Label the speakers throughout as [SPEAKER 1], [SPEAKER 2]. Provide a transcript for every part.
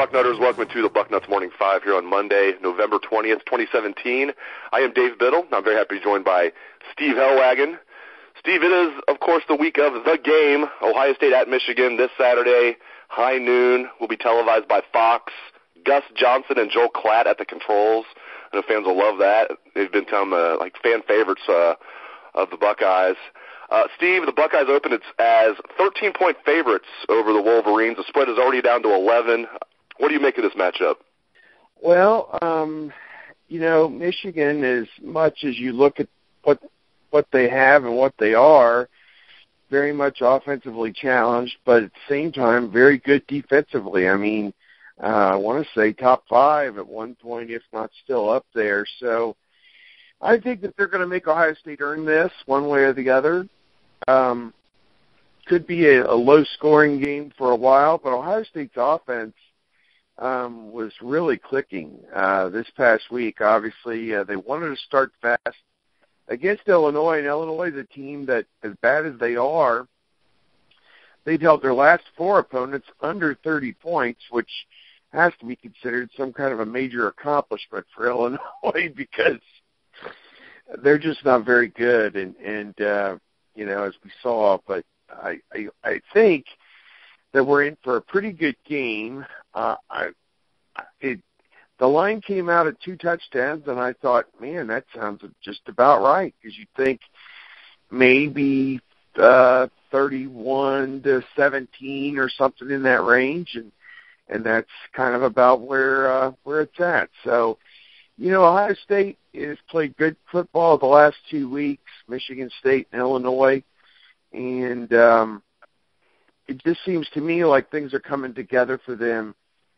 [SPEAKER 1] Bucknutters, welcome to the Bucknuts Morning 5 here on Monday, November 20th, 2017. I am Dave Biddle. I'm very happy to be joined by Steve Helwagen. Steve, it is, of course, the week of the game, Ohio State at Michigan this Saturday, high noon, will be televised by Fox. Gus Johnson and Joel Klatt at the controls. I know fans will love that. They've become like fan favorites of the Buckeyes. Steve, the Buckeyes open it as 13-point favorites over the Wolverines. The spread is already down to 11. What do you make of this matchup?
[SPEAKER 2] Well, Michigan, as much as you look at what they have and what they are, very much offensively challenged, but at the same time, very good defensively. I mean, I want to say top 5 at one point, if not still up there. So I think that they're going to make Ohio State earn this one way or the other. Could be a low-scoring game for a while, but Ohio State's offense was really clicking this past week. Obviously, they wanted to start fast against Illinois, and Illinois is a team that, as bad as they are, they've held their last 4 opponents under 30 points, which has to be considered some kind of a major accomplishment for Illinois because they're just not very good, and as we saw. But I think that we're in for a pretty good game. The line came out at 2 touchdowns, and I thought, man, that sounds just about right, because you'd think maybe 31-17 or something in that range, and that's kind of about where it's at. So, Ohio State has played good football the last 2 weeks, Michigan State and Illinois, and it just seems to me like things are coming together for them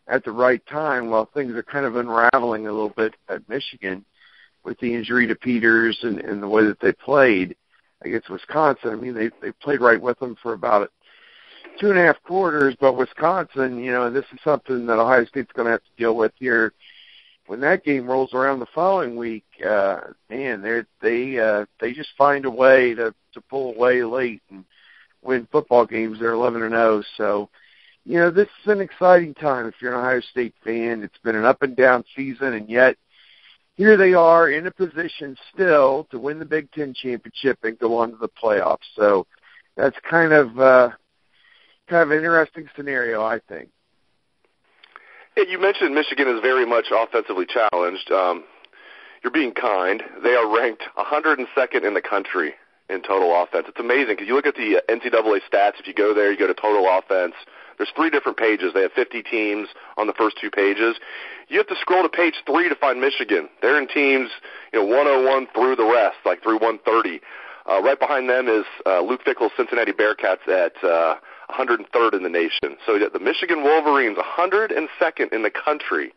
[SPEAKER 2] at the right time, while things are kind of unraveling a little bit at Michigan with the injury to Peters and the way that they played against Wisconsin. I mean, they played right with them for about 2.5 quarters, but Wisconsin, and this is something that Ohio State's going to have to deal with here when that game rolls around the following week. They just find a way to pull away late and win football games. They're 11-0, so this is an exciting time if you're an Ohio State fan. It's been an up-and-down season, and yet here they are in a position still to win the Big Ten championship and go on to the playoffs. So that's kind of an interesting scenario, I think.
[SPEAKER 1] Yeah, you mentioned Michigan is very much offensively challenged. You're being kind. They are ranked 102nd in the country in total offense. It's amazing because you look at the NCAA stats. If you go there, you go to total offense. There's 3 different pages. They have 50 teams on the first 2 pages. You have to scroll to page 3 to find Michigan. They're in teams, 101 through the rest, like through 130. Right behind them is Luke Fickell's Cincinnati Bearcats at 103rd in the nation. So the Michigan Wolverines, 102nd in the country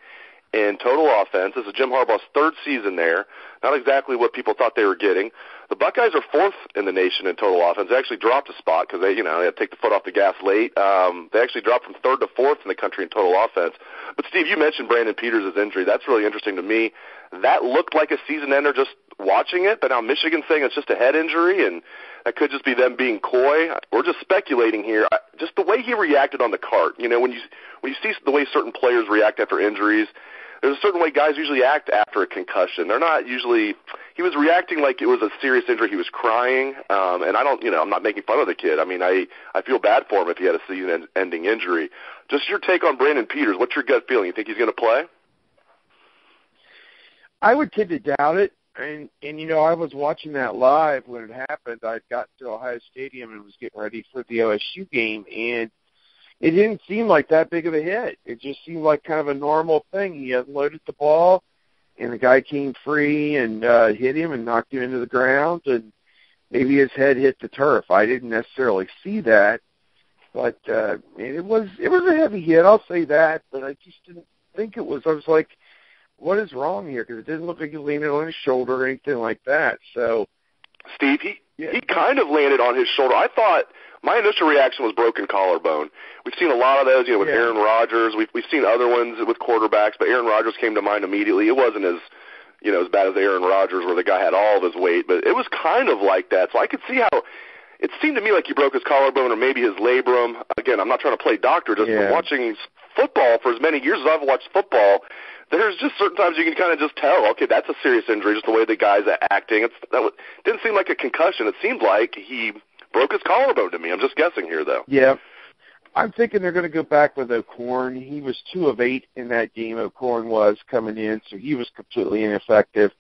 [SPEAKER 1] in total offense. This is Jim Harbaugh's 3rd season there. Not exactly what people thought they were getting. The Buckeyes are 4th in the nation in total offense. They actually dropped a spot because they had to take the foot off the gas late. They actually dropped from 3rd to 4th in the country in total offense. But, Steve, you mentioned Brandon Peters' injury. That's really interesting to me. That looked like a season ender just watching it, but now Michigan's saying it's just a head injury, and that could just be them being coy. We're just speculating here. Just the way he reacted on the cart. When you see the way certain players react after injuries, there's a certain way guys usually act after a concussion. They're not usually – he was reacting like it was a serious injury. He was crying, and I'm not making fun of the kid. I mean, I feel bad for him if he had a season-ending injury. Just your take on Brandon Peters. What's your gut feeling? You think he's going to play?
[SPEAKER 2] I would tend to doubt it. And I was watching that live when it happened. I'd gotten to Ohio Stadium and was getting ready for the OSU game, and it didn't seem like that big of a hit. It just seemed like kind of a normal thing. He unloaded the ball, and the guy came free and hit him and knocked him into the ground, and maybe his head hit the turf. I didn't necessarily see that, but it was a heavy hit, I'll say that, but I just didn't think it was. I was like, what is wrong here? Because it didn't look like he landed on his shoulder or anything like that. So,
[SPEAKER 1] Steve, he kind of landed on his shoulder. I thought my initial reaction was broken collarbone. We've seen a lot of those, with Aaron Rodgers. We've seen other ones with quarterbacks, but Aaron Rodgers came to mind immediately. It wasn't as bad as Aaron Rodgers where the guy had all of his weight, but it was kind of like that. So I could see how it seemed to me like he broke his collarbone or maybe his labrum. Again, I'm not trying to play doctor, just from watching football, for as many years as I've watched football, there's just certain times you can kind of just tell, okay, that's a serious injury, just the way the guy's acting. Didn't seem like a concussion. It seemed like he broke his collarbone to me. I'm just guessing here, though.
[SPEAKER 2] Yeah. I'm thinking they're going to go back with O'Korn. He was 2 of 8 in that game, O'Korn was, coming in, so he was completely ineffective.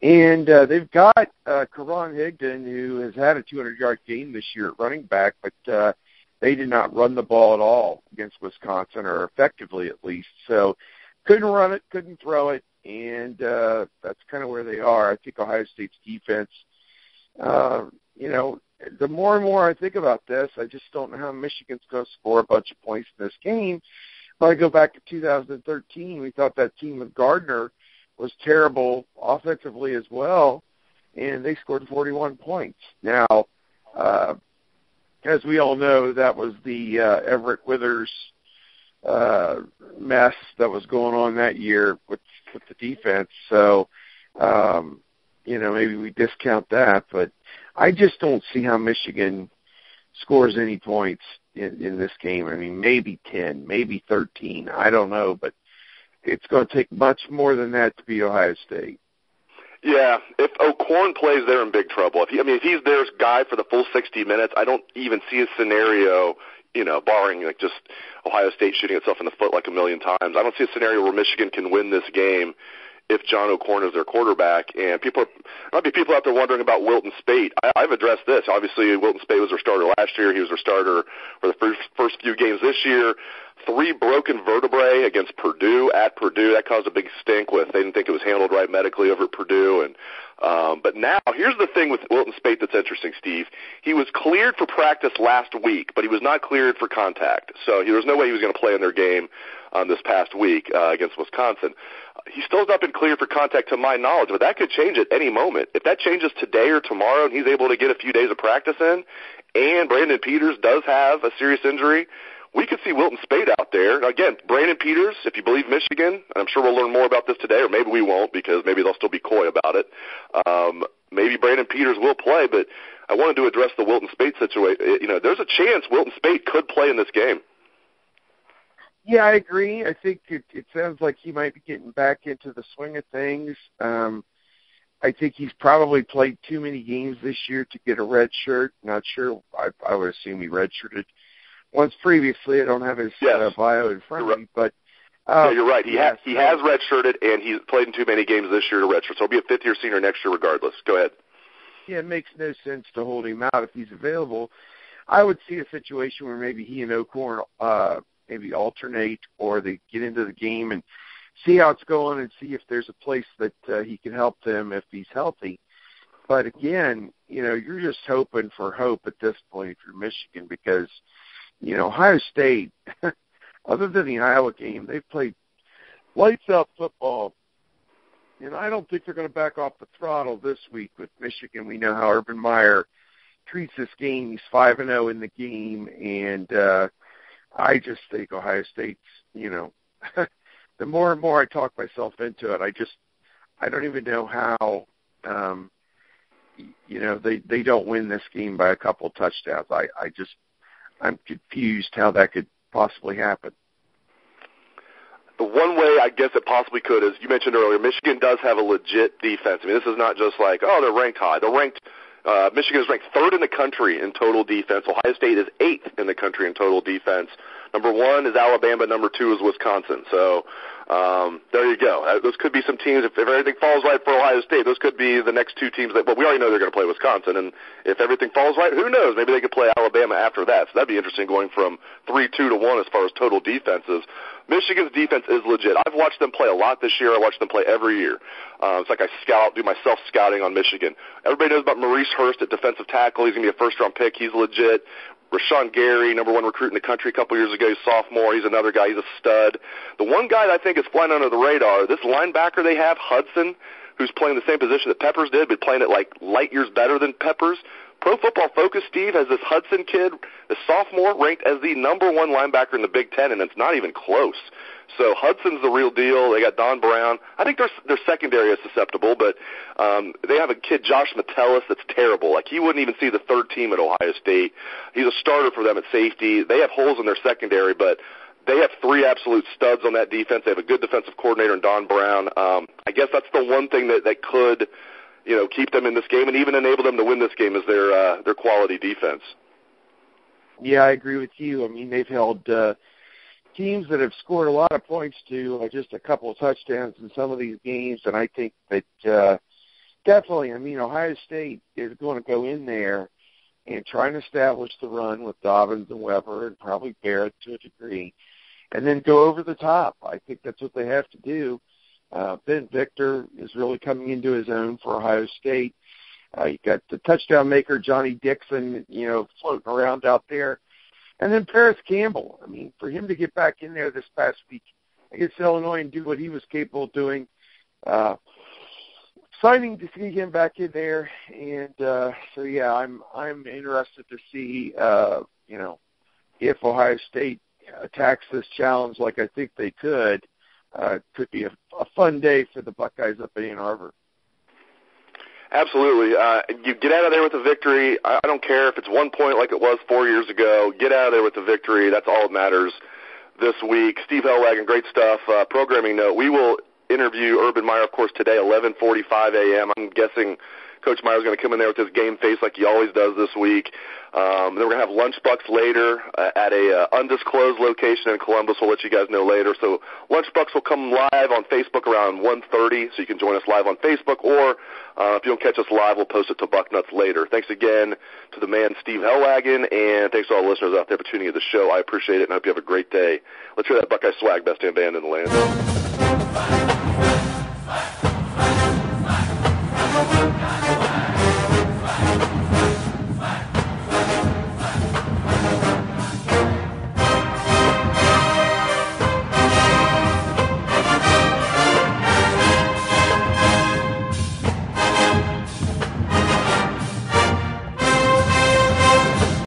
[SPEAKER 2] And they've got Karan Higdon, who has had a 200-yard game this year at running back, but they did not run the ball at all against Wisconsin, or effectively at least. So couldn't run it, couldn't throw it, and that's kind of where they are. I think Ohio State's defense, the more and more I think about this, I just don't know how Michigan's going to score a bunch of points in this game. When I go back to 2013, we thought that team with Gardner was terrible offensively as well, and they scored 41 points. Now, as we all know, that was the Everett Withers mess that was going on that year with the defense. So, maybe we discount that, but I just don't see how Michigan scores any points in this game. I mean, maybe 10, maybe 13. I don't know, but it's going to take much more than that to beat Ohio State.
[SPEAKER 1] Yeah, if O'Korn plays, they're in big trouble. If he's their guy for the full 60 minutes, I don't even see a scenario, barring like just Ohio State shooting itself in the foot like a million times. I don't see a scenario where Michigan can win this game if John O'Korn is their quarterback. And there might be people out there wondering about Wilton Speight. I've addressed this. Obviously, Wilton Speight was their starter last year. He was their starter for the first few games this year. 3 broken vertebrae against Purdue at Purdue. That caused a big stink with. They didn't think it was handled right medically over at Purdue. And but now, here's the thing with Wilton Speight that's interesting, Steve. He was cleared for practice last week, but he was not cleared for contact. So there was no way he was going to play in their game this past week against Wisconsin. He still has not been cleared for contact to my knowledge, but that could change at any moment. If that changes today or tomorrow and he's able to get a few days of practice in, and Brandon Peters does have a serious injury, we could see Wilton Speight out there. Again, Brandon Peters, if you believe Michigan, and I'm sure we'll learn more about this today, or maybe we won't because maybe they'll still be coy about it. Maybe Brandon Peters will play, but I wanted to address the Wilton Speight situation. There's a chance Wilton Speight could play in this game.
[SPEAKER 2] Yeah, I agree. I think it sounds like he might be getting back into the swing of things. I think he's probably played too many games this year to get a red shirt. Not sure. I would assume he redshirted once previously. I don't have his bio in front of me, but
[SPEAKER 1] you're right. He has redshirted, and he's played in too many games this year to redshirt. So he'll be a fifth-year senior next year regardless. Go ahead.
[SPEAKER 2] Yeah, it makes no sense to hold him out if he's available. I would see a situation where maybe he and O'Korn maybe alternate, or they get into the game and see how it's going and see if there's a place that he can help them if he's healthy. But again, you're just hoping for hope at this point if you're Michigan, because Ohio State, other than the Iowa game, they've played lights-out football, and I don't think they're going to back off the throttle this week with Michigan. We know how Urban Meyer treats this game. He's 5-0 in the game, and I just think Ohio State's, the more and more I talk myself into it, I don't even know how, they don't win this game by a couple of touchdowns. I'm confused how that could possibly happen.
[SPEAKER 1] The one way I guess it possibly could is, you mentioned earlier, Michigan does have a legit defense. I mean, this is not just like, they're ranked high. Michigan is ranked 3rd in the country in total defense. Ohio State is 8th in the country in total defense. Number 1 is Alabama. Number 2 is Wisconsin. So there you go. Those could be some teams. If everything falls right for Ohio State, those could be the next 2 teams. We already know they're going to play Wisconsin. And if everything falls right, who knows? Maybe they could play Alabama after that. So that'd be interesting, going from 3-2 to 1 as far as total defenses. Michigan's defense is legit. I've watched them play a lot this year. I watch them play every year. It's like I do my self-scouting on Michigan. Everybody knows about Maurice Hurst at defensive tackle. He's going to be a first-round pick. He's legit. Rashawn Gary, number 1 recruit in the country a couple years ago, he's sophomore. He's another guy. He's a stud. The one guy that I think is flying under the radar, this linebacker they have, Hudson, who's playing the same position that Peppers did, but playing it like light years better than Peppers. Pro Football Focus, Steve, has this Hudson kid, the sophomore, ranked as the number 1 linebacker in the Big Ten, and it's not even close. So Hudson's the real deal. They got Don Brown. I think their secondary is susceptible, but they have a kid, Josh Metellus, that's terrible. Like, he wouldn't even see the 3rd team at Ohio State. He's a starter for them at safety. They have holes in their secondary, but they have three absolute studs on that defense. They have a good defensive coordinator in Don Brown. I guess that's the one thing that could, keep them in this game and even enable them to win this game is their quality defense.
[SPEAKER 2] Yeah, I agree with you. I mean, they've held teams that have scored a lot of points to just a couple of touchdowns in some of these games, and I think that definitely, Ohio State is going to go in there and try and establish the run with Dobbins and Weber and probably Barrett to a degree, and then go over the top. I think that's what they have to do. Ben Victor is really coming into his own for Ohio State. You got the touchdown maker, Johnny Dixon, floating around out there. And then Paris Campbell. I mean, for him to get back in there this past week against Illinois and do what he was capable of doing, exciting to see him back in there. And so, yeah, I'm interested to see, if Ohio State attacks this challenge like I think they could. It could be a fun day for the Buckeyes up in Ann Arbor.
[SPEAKER 1] Absolutely. You get out of there with a victory. I don't care if it's 1 point like it was 4 years ago. Get out of there with a victory. That's all that matters this week. Steve Helwagen, great stuff. Programming note, we will interview Urban Meyer, of course, today, 11:45 a.m. I'm guessing Coach Meyer's going to come in there with his game face like he always does this week. Then we're going to have Lunch Bucks later at a undisclosed location in Columbus. We'll let you guys know later. So Lunch Bucks will come live on Facebook around 1:30, so you can join us live on Facebook. Or if you don't catch us live, we'll post it to Bucknuts later. Thanks again to the man, Steve Helwagen, and thanks to all the listeners out there for tuning in to the show. I appreciate it, and I hope you have a great day. Let's hear that Buckeye swag, best damn band in the land.